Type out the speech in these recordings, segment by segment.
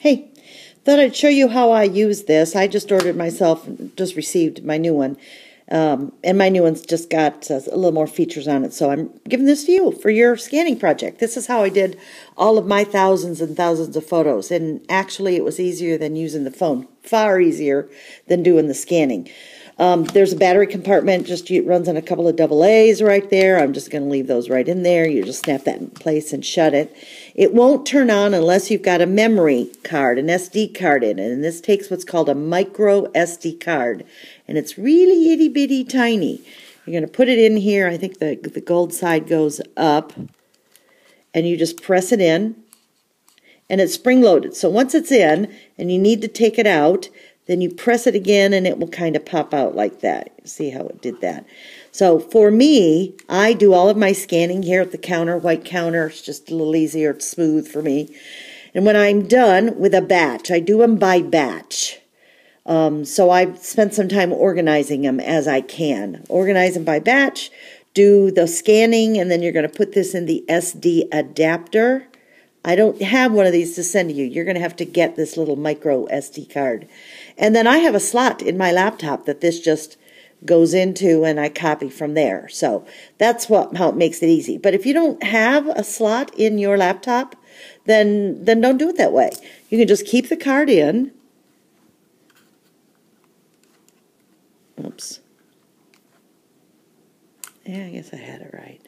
Hey, thought I'd show you how I use this. I just ordered myself, just received my new one. And my new one's just got a little more features on it. So I'm giving this to you for your scanning project. This is how I did all of my thousands and thousands of photos. And actually it was easier than using the phone. Far easier than doing the scanning. There's a battery compartment, it runs on a couple of AA's right there. I'm just going to leave those right in there. You just snap that in place and shut it. It won't turn on unless you've got a memory card, an SD card in it. And this takes what's called a micro SD card. And it's really itty bitty tiny. You're going to put it in here. I think the gold side goes up. And you just press it in. And it's spring loaded. So once it's in and you need to take it out, then you press it again and it will kind of pop out like that. See how it did that? So for me, I do all of my scanning here at the counter, white counter. It's just a little easier, it's smooth for me. And when I'm done with a batch, I do them by batch. So I've spent some time organizing them as I can. Organize them by batch, do the scanning, and then you're going to put this in the SD adapter. I don't have one of these to send to you. You're going to have to get this little micro SD card. And then I have a slot in my laptop that this just goes into and I copy from there. So that's how it makes it easy. But if you don't have a slot in your laptop, then don't do it that way. You can just keep the card in. Oops. Yeah, I guess I had it right.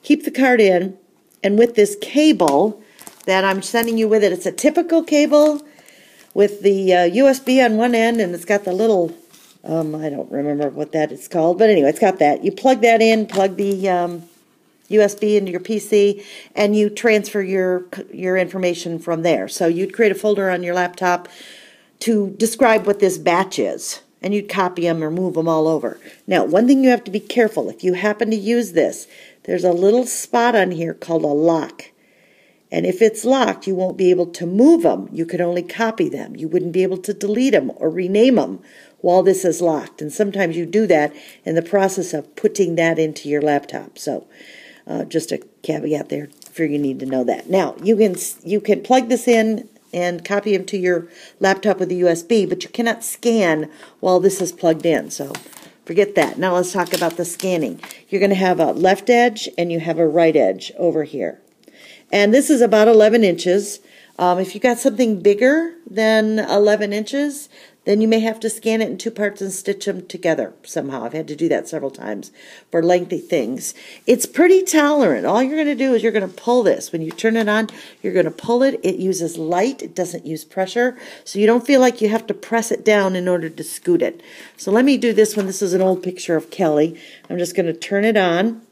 Keep the card in. And with this cable that I'm sending you with it, it's a typical cable with the USB on one end, and it's got the little, I don't remember what that is called, but anyway, it's got that. You plug that in, plug the USB into your PC, and you transfer your information from there. So you'd create a folder on your laptop to describe what this batch is, and you'd copy them or move them all over. Now, one thing you have to be careful, if you happen to use this, there's a little spot on here called a lock. And if it's locked, you won't be able to move them. You could only copy them. You wouldn't be able to delete them or rename them while this is locked. And sometimes you do that in the process of putting that into your laptop. So just a caveat there for you need to know that. Now, you can plug this in and copy them to your laptop with a USB, but you cannot scan while this is plugged in. So forget that. Now let's talk about the scanning. You're going to have a left edge and you have a right edge over here. And this is about 11 inches. If you've got something bigger than 11 inches, then you may have to scan it in two parts and stitch them together somehow. I've had to do that several times for lengthy things. It's pretty tolerant. All you're going to do is you're going to pull this. When you turn it on, you're going to pull it. It uses light. It doesn't use pressure. So you don't feel like you have to press it down in order to scoot it. So let me do this one. This is an old picture of Kelly. I'm just going to turn it on.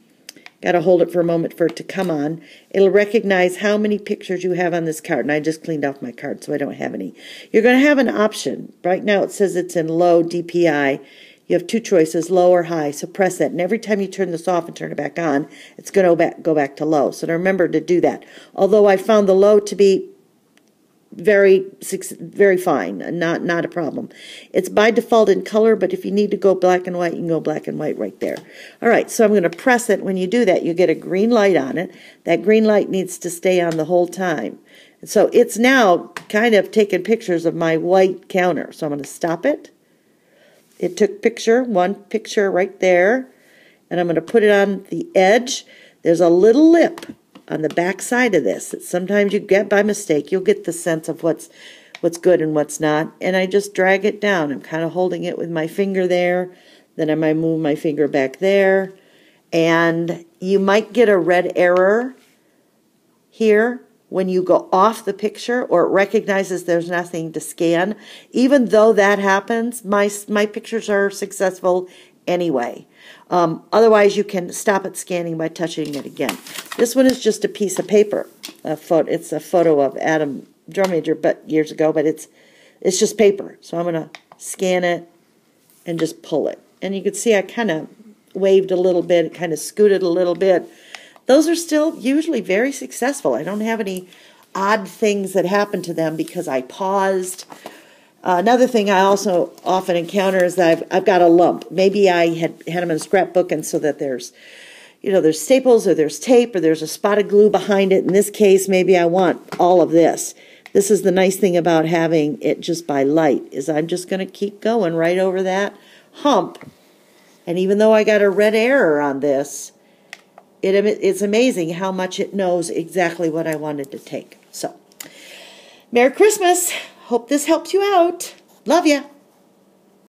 Got to hold it for a moment for it to come on. It'll recognize how many pictures you have on this card. And I just cleaned off my card, so I don't have any. You're going to have an option. Right now it says it's in low DPI. You have two choices, low or high. So press that. And every time you turn this off and turn it back on, it's going to go back to low. So remember to do that. Although I found the low to be very fine, not a problem. It's by default in color, but if you need to go black and white, you can go black and white right there. All right, so I'm going to press it. When you do that, you get a green light on it. That green light needs to stay on the whole time. So it's now kind of taking pictures of my white counter. So I'm going to stop it. It took one picture right there, and I'm going to put it on the edge. There's a little lip on the back side of this that sometimes you get by mistake. You'll get the sense of what's good and what's not. And I just drag it down. I'm kind of holding it with my finger there. Then I might move my finger back there. And you might get a red error here when you go off the picture, or it recognizes there's nothing to scan. Even though that happens, my pictures are successful anyway. Otherwise, you can stop it scanning by touching it again. This one is just a piece of paper. It's a photo of Adam Drum Major, but years ago, but it's just paper. So I'm going to scan it and just pull it. And you can see I kind of waved a little bit, kind of scooted a little bit. Those are still usually very successful. I don't have any odd things that happen to them because I paused. Another thing I also often encounter is that I've got a lump. Maybe I had them in a scrapbook, and so that there's staples or there's tape or there's a spot of glue behind it. In this case, maybe I want all of this. This is the nice thing about having it just by light, is I'm just going to keep going right over that hump. And even though I got a red error on this, it's amazing how much it knows exactly what I wanted to take. So, Merry Christmas. Hope this helps you out. Love ya.